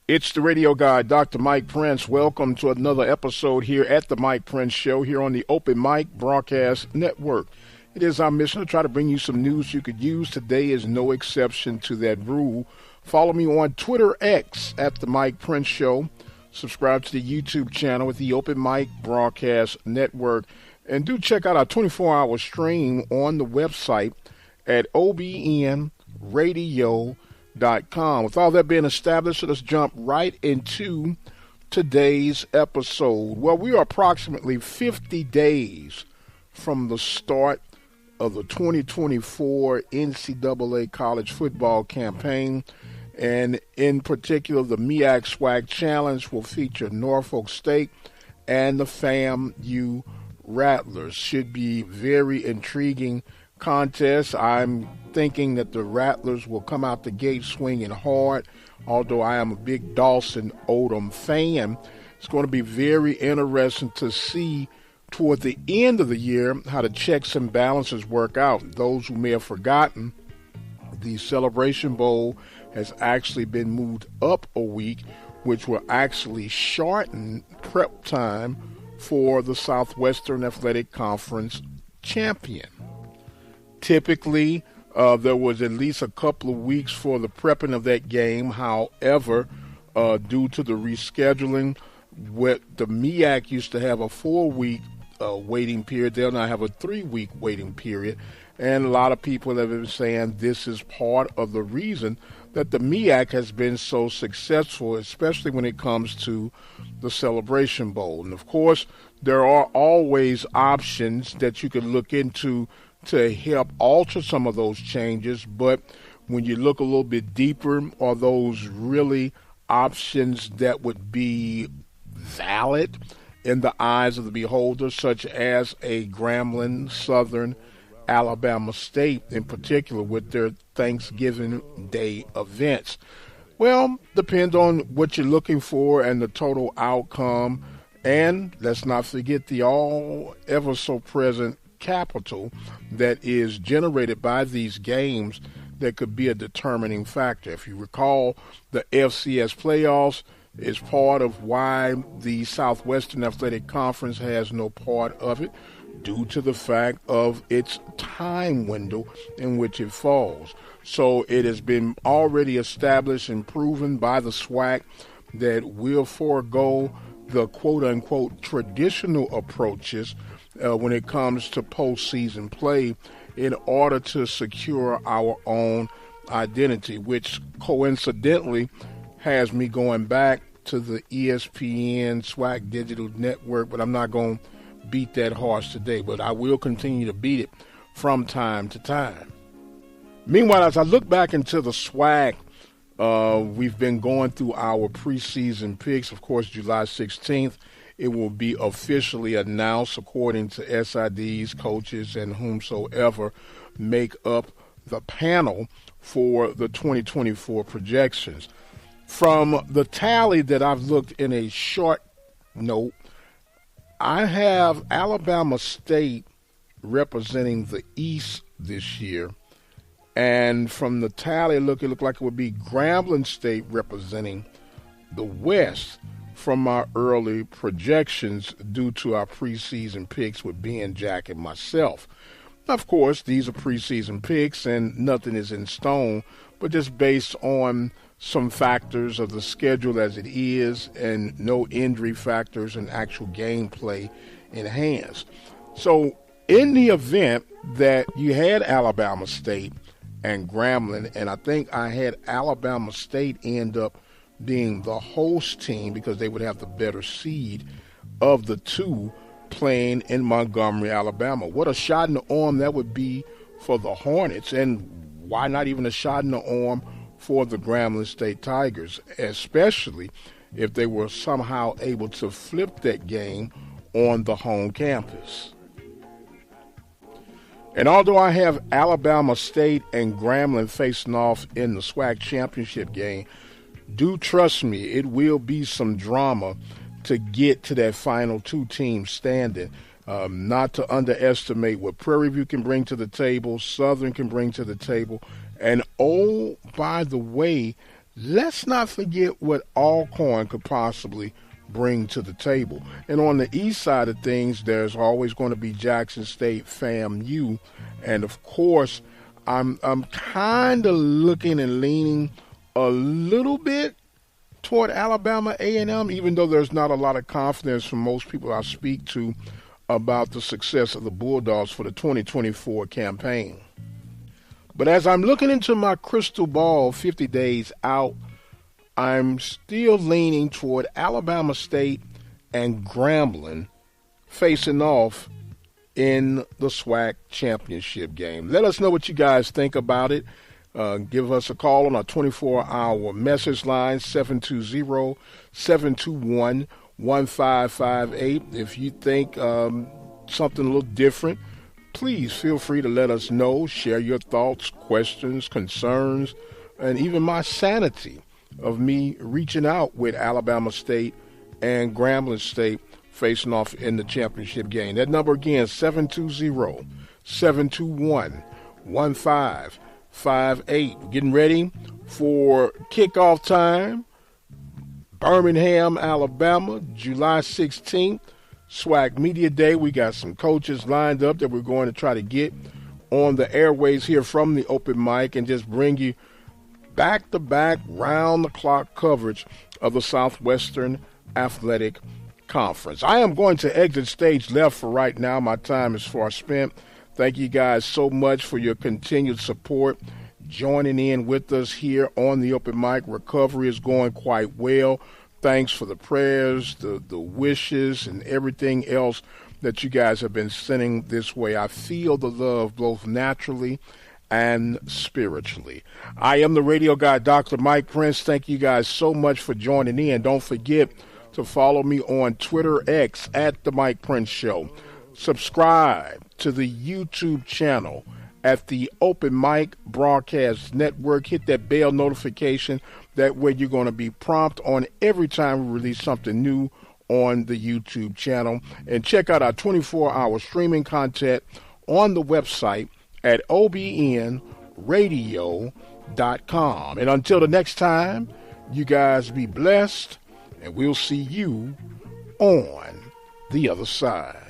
It's the radio guy, Dr. Mike Prince. Welcome to another episode here at the Mike Prince Show here on the Open Mic Broadcast Network. It is our mission to try to bring you some news you could use. Today is no exception to that rule. Follow me on Twitter X at the Mike Prince Show. Subscribe to the YouTube channel with the Open Mic Broadcast Network. And do check out our 24-hour stream on the website at obnradio.com. With all that being established, let's jump right into today's episode. Well, we are approximately 50 days from the start of the 2024 NCAA college football campaign, and in particular, the MEAC SWAC Challenge will feature Norfolk State and the FAMU Rattlers. Should be very intriguing contest. I'm thinking that the Rattlers will come out the gate swinging hard, although I am a big Dawson Odom fan. It's going to be very interesting to see toward the end of the year how the checks and balances work out. Those who may have forgotten, the Celebration Bowl has actually been moved up a week, which will actually shorten prep time for the Southwestern Athletic Conference champion. Typically, there was at least a couple of weeks for the prepping of that game. However, due to the rescheduling, the MEAC used to have a 4-week waiting period. They'll now have a 3-week waiting period. And a lot of people have been saying this is part of the reason that the MEAC has been so successful, especially when it comes to the Celebration Bowl. And, of course, there are always options that you can look into to help alter some of those changes, but when you look a little bit deeper, are those really options that would be valid in the eyes of the beholder, such as a Grambling, Southern, Alabama State in particular with their Thanksgiving Day events? Well, depends on what you're looking for and the total outcome, and let's not forget the all ever so present capital that is generated by these games that could be a determining factor. If you recall, the FCS playoffs is part of why the Southwestern Athletic Conference has no part of it, due to the fact of its time window in which it falls. So it has been already established and proven by the SWAC that we'll forego the quote-unquote traditional approaches when it comes to postseason play in order to secure our own identity, which coincidentally has me going back to the ESPN SWAC Digital Network, but I'm not going to beat that horse today, but I will continue to beat it from time to time. Meanwhile, as I look back into the SWAC, we've been going through our preseason picks. Of course, July 16th, it will be officially announced according to SIDs, coaches, and whomsoever make up the panel for the 2024 projections. From the tally that I've looked in a short note, I have Alabama State representing the East this year. And from the tally, it looked like it would be Grambling State representing the West from our early projections due to our preseason picks with Ben, Jack, and myself. Of course, these are preseason picks and nothing is in stone, but just based on some factors of the schedule as it is and no injury factors and actual gameplay enhanced. So in the event that you had Alabama State and Grambling, and I think I had Alabama State end up being the host team because they would have the better seed of the two playing in Montgomery, Alabama. What a shot in the arm that would be for the Hornets, and why not even a shot in the arm for the Grambling State Tigers, especially if they were somehow able to flip that game on the home campus. And although I have Alabama State and Grambling facing off in the SWAC championship game, do trust me, it will be some drama to get to that final two teams standing. Not to underestimate what Prairie View can bring to the table, Southern can bring to the table. And oh, by the way, let's not forget what Alcorn could possibly bring to the table. And on the east side of things, there's always going to be Jackson State FAMU. And of course, I'm kind of looking and leaning a little bit toward Alabama A&M, even though there's not a lot of confidence from most people I speak to about the success of the Bulldogs for the 2024 campaign. But as I'm looking into my crystal ball 50 days out, I'm still leaning toward Alabama State and Grambling facing off in the SWAC championship game. Let us know what you guys think about it. Give us a call on our 24-hour message line, 720-721-1558. If you think something a little different, please feel free to let us know. Share your thoughts, questions, concerns, and even my sanity of me reaching out with Alabama State and Grambling State facing off in the championship game. That number again, 720-721-1558. Getting ready for kickoff time. Birmingham, Alabama, July 16th. SWAC Media Day. We got some coaches lined up that we're going to try to get on the airways here from the open mic and just bring you back-to-back, round-the-clock coverage of the Southwestern Athletic Conference. I am going to exit stage left for right now. My time is far spent. Thank you guys so much for your continued support, joining in with us here on the open mic. Recovery is going quite well. Thanks for the prayers, the wishes, and everything else that you guys have been sending this way. I feel the love both naturally and spiritually. I am the radio guy, Dr. Mike Prince. Thank you guys so much for joining in. Don't forget to follow me on Twitter X at The Mike Prince Show. Subscribe to the YouTube channel at the Open Mic Broadcast Network. Hit that bell notification. That way you're going to be prompt on every time we release something new on the YouTube channel. And check out our 24-hour streaming content on the website at obnradio.com. And until the next time, you guys be blessed, and we'll see you on the other side.